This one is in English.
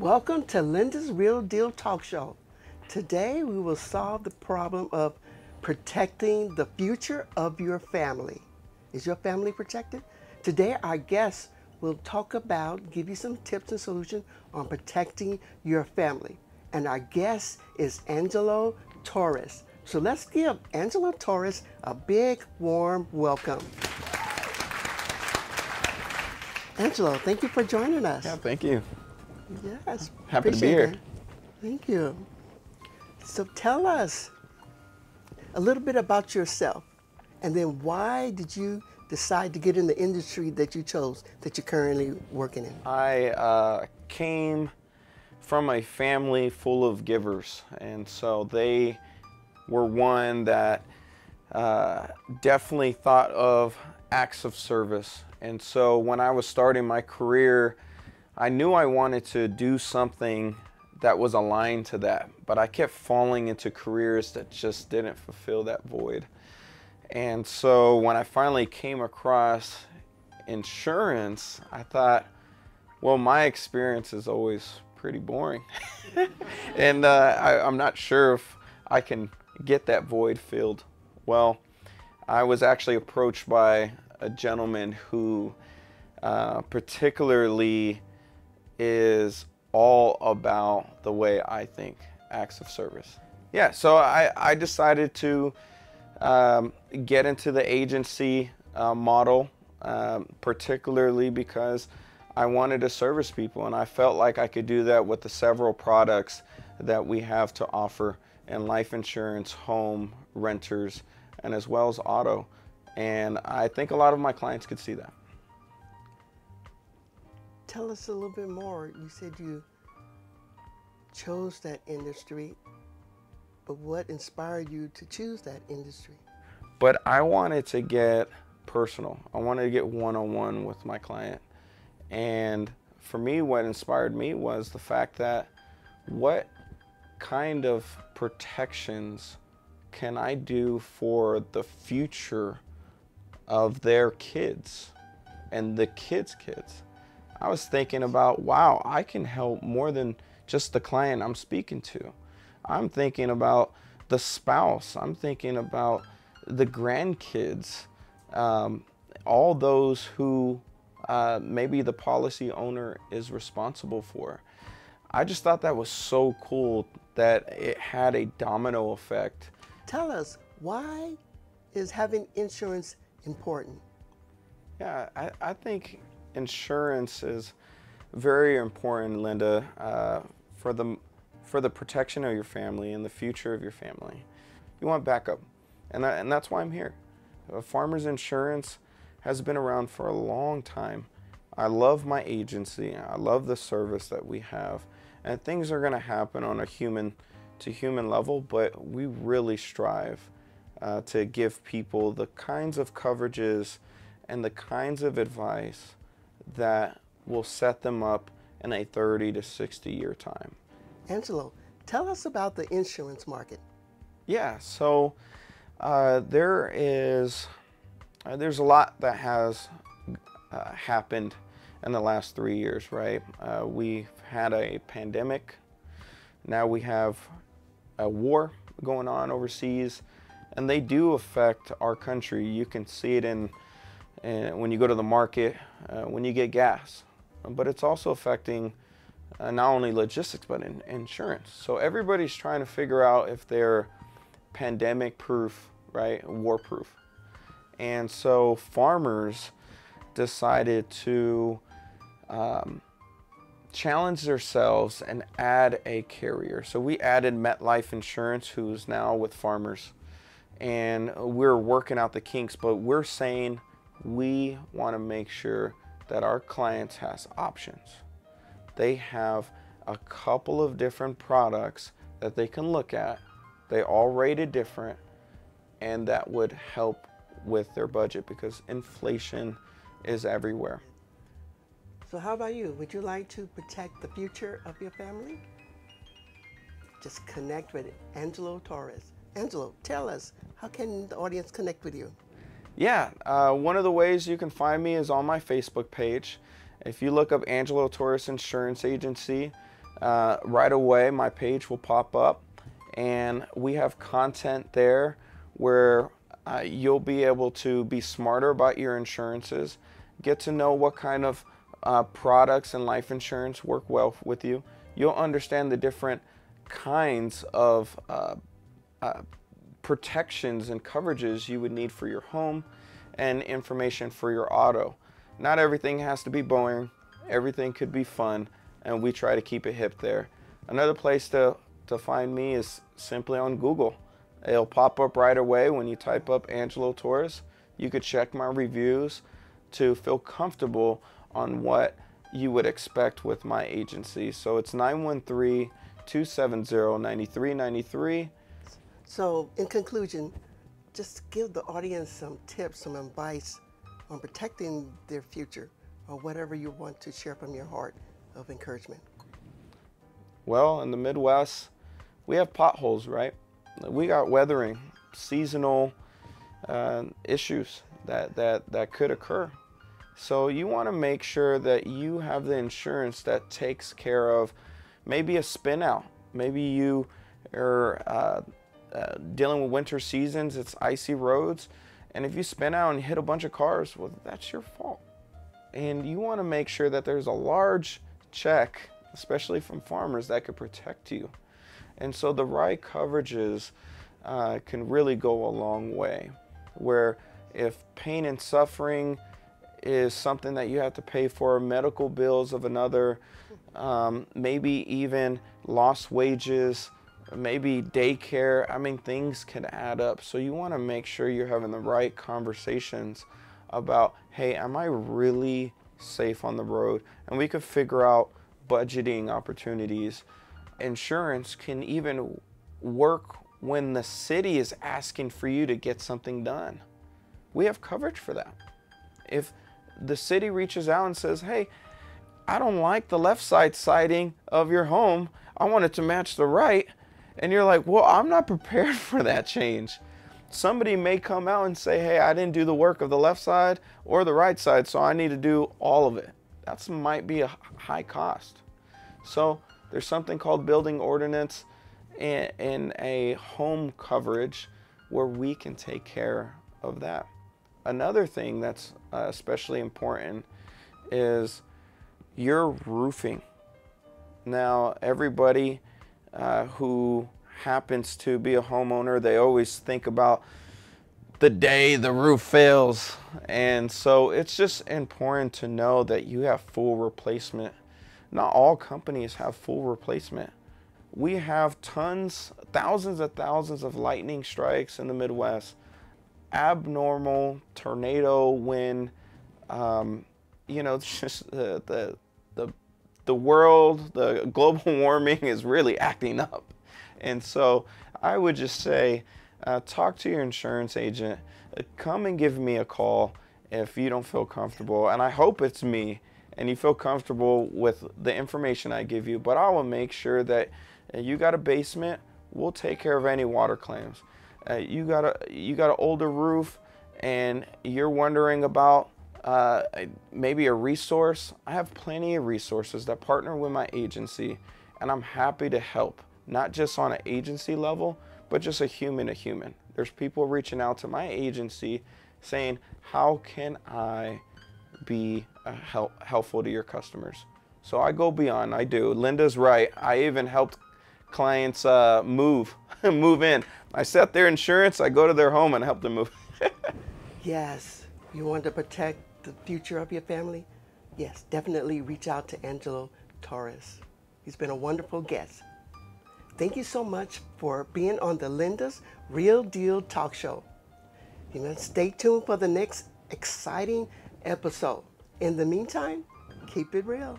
Welcome to Linda's Real Deal Talk Show. Today we will solve the problem of protecting the future of your family. Is your family protected? Today our guest will give you some tips and solutions on protecting your family. And our guest is Angelo Torres. So let's give Angelo Torres a big warm welcome. Angelo, thank you for joining us. Yeah, thank you. Yes. Happy to be here. That. Thank you. So tell us a little bit about yourself, and then why did you decide to get in the industry that you chose, that you're currently working in? I came from a family full of givers, and so they were one that definitely thought of acts of service. And so when I was starting my career, I knew I wanted to do something that was aligned to that, but I kept falling into careers that just didn't fulfill that void. And so when I finally came across insurance, I thought, well, my experience is always pretty boring. And I'm not sure if I can get that void filled. Well, I was actually approached by a gentleman who particularly is all about the way I think, acts of service. Yeah, so I decided to get into the agency model, particularly because I wanted to service people, and I felt like I could do that with the several products that we have to offer in life insurance, home, renters, and as well as auto. And I think a lot of my clients could see that. Tell us a little bit more. You said you chose that industry, but what inspired you to choose that industry? But I wanted to get personal. I wanted to get one-on-one with my client. And for me, what inspired me was the fact that what kind of protections can I do for the future of their kids and the kids' kids? I was thinking about, wow, I can help more than just the client I'm speaking to. I'm thinking about the spouse. I'm thinking about the grandkids, all those who maybe the policy owner is responsible for. I just thought that was so cool that it had a domino effect. Tell us, why is having insurance important? Yeah, I think insurance is very important, Linda, for the protection of your family and the future of your family. You want backup, and that's why I'm here. Farmers Insurance has been around for a long time. I love my agency. I love the service that we have, and things are going to happen on a human to human level, but we really strive to give people the kinds of coverages and the kinds of advice that will set them up in a 30 to 60 year time. Angelo, tell us about the insurance market. Yeah, so there's a lot that has happened in the last 3 years, right? We've had a pandemic. Now we have a war going on overseas, and they do affect our country. You can see it in when you go to the market, when you get gas. But it's also affecting not only logistics, but in insurance. So everybody's trying to figure out if they're pandemic proof, right, war proof. And so farmers decided to challenge themselves and add a carrier. So we added MetLife Insurance, who's now with Farmers, and we're working out the kinks, but we're saying we want to make sure that our clients has options. They have a couple of different products that they can look at. They all rated different, and that would help with their budget because inflation is everywhere. So how about you? Would you like to protect the future of your family? Just connect with Angelo Torres. Angelo, tell us, how can the audience connect with you? Yeah, one of the ways you can find me is on my Facebook page. If you look up Angelo Torres Insurance Agency, right away my page will pop up, and we have content there where you'll be able to be smarter about your insurances, get to know what kind of products and life insurance work well with you. You'll understand the different kinds of protections and coverages you would need for your home, and information for your auto. Not everything has to be boring. Everything could be fun, and we try to keep it hip there. Another place to find me is simply on Google. It'll pop up right away when you type up Angelo Torres. You could check my reviews to feel comfortable on what you would expect with my agency. So it's 913-270-9393. So in conclusion, just give the audience some tips, some advice on protecting their future, or whatever you want to share from your heart of encouragement. Well, in the Midwest, we have potholes, right? We got weathering, seasonal issues that could occur. So you want to make sure that you have the insurance that takes care of maybe a spin out. Maybe you are dealing with winter seasons, it's icy roads, and if you spin out and hit a bunch of cars, well, that's your fault. And you want to make sure that there's a large check, especially from farmers, that could protect you. And so the right coverages can really go a long way, where if pain and suffering is something that you have to pay for, medical bills of another, maybe even lost wages, maybe daycare, I mean, things can add up. So you want to make sure you're having the right conversations about, hey, am I really safe on the road? And we could figure out budgeting opportunities. Insurance can even work when the city is asking for you to get something done. We have coverage for that. If the city reaches out and says, hey, I don't like the left side siding of your home, I want it to match the right, and you're like, well, I'm not prepared for that change. Somebody may come out and say, hey, I didn't do the work of the left side or the right side, so I need to do all of it. That might be a high cost. So there's something called building ordinance in a home coverage where we can take care of that. Another thing that's especially important is your roofing. Now, everybody who happens to be a homeowner, they always think about the day the roof fails. And so it's just important to know that you have full replacement. Not all companies have full replacement. We have thousands of lightning strikes in the Midwest, abnormal tornado wind, you know, just the world, the global warming is really acting up. And so I would just say, talk to your insurance agent, come and give me a call if you don't feel comfortable. And I hope it's me and you feel comfortable with the information I give you, but I will make sure that you got a basement, we'll take care of any water claims. You got an older roof and you're wondering about maybe a resource. I have plenty of resources that partner with my agency, and I'm happy to help, not just on an agency level, but just a human to human. There's people reaching out to my agency saying, how can I be helpful to your customers? So I go beyond, I do. Linda's right. I even helped clients move in. I set their insurance, I go to their home and help them move. Yes, you want to protect the future of your family? Yes, definitely reach out to Angelo Torres. He's been a wonderful guest. Thank you so much for being on the Linda's Real Deal Talk Show. You know, stay tuned for the next exciting episode. In the meantime, keep it real.